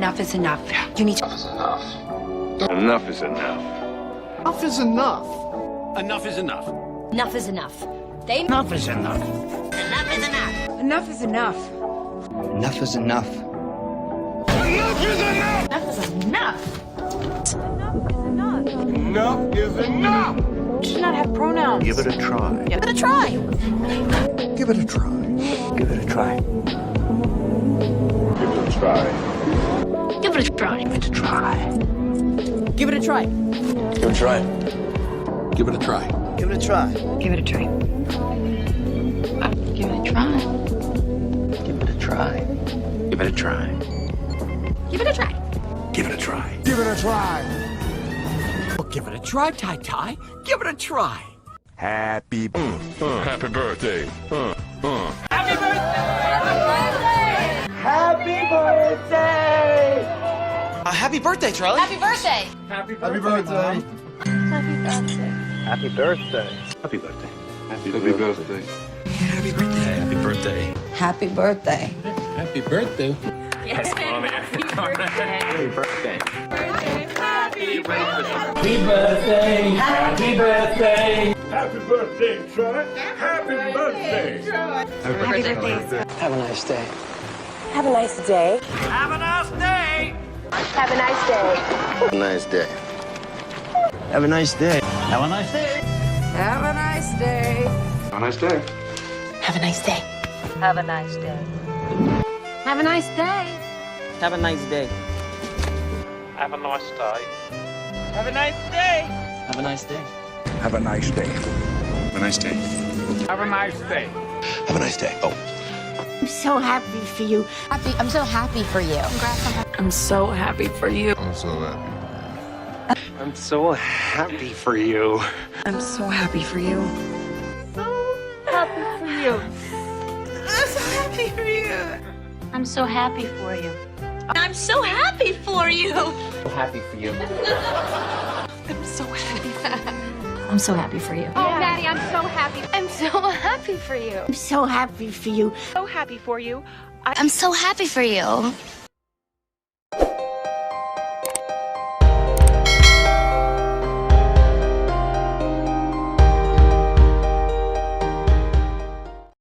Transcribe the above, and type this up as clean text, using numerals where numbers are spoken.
enough is enough. Yeah. You need to... Enough is enough. Enough is enough. Enough is enough. Enough is enough. Enough is enough. Enough is enough. Enough is enough. Enough is enough. Enough is enough. Enough is enough. Enough is enough. You should not have pronouns. Give it a try. Give it a try. Give it a try. Give it a try. Give it a try. Give it a try. Give it a try. Give it a try. Give it a try. Give it a try. Give it a try. Give it a try. Give it a try. Give it a try. Give it a try. Give it a try. Give it a try. Give it a try. Well, give it a try, Tai. Give it a try. Happy birthday. Happy birthday. Happy birthday! Happy birthday, Charlie. Happy birthday. Happy birthday. Happy birthday. Happy birthday. Happy birthday. Happy birthday. Happy birthday. Happy birthday. Happy birthday. Happy birthday. Yes. Happy birthday. Happy birthday. Happy birthday. Happy birthday! Happy birthday! Happy birthday, Troy. Happy birthday. Happy birthday. Have a nice day. Have a nice day. Have a nice day! Have a nice day. Have a nice day. Have a nice day. Have a nice day! Have a nice day. Have a nice day. Have a nice day. Have a nice day. Have a nice day. Have a nice day. Have a nice day. Have a nice day! Have a nice day. Have a nice day. Have a nice day. Have a nice day. Have a nice day. Oh. I'm so happy for you. I'm so happy for you. I'm so happy for you. I'm so happy. I'm so happy for you. I'm so happy for you. I'm so happy for you. I'm so happy for you. Happy for you. I'm so happy for you. I'm so happy for you. Oh, Daddy, I'm so happy. I'm so happy for you. I'm so happy for you. So happy for you. I'm so happy for you.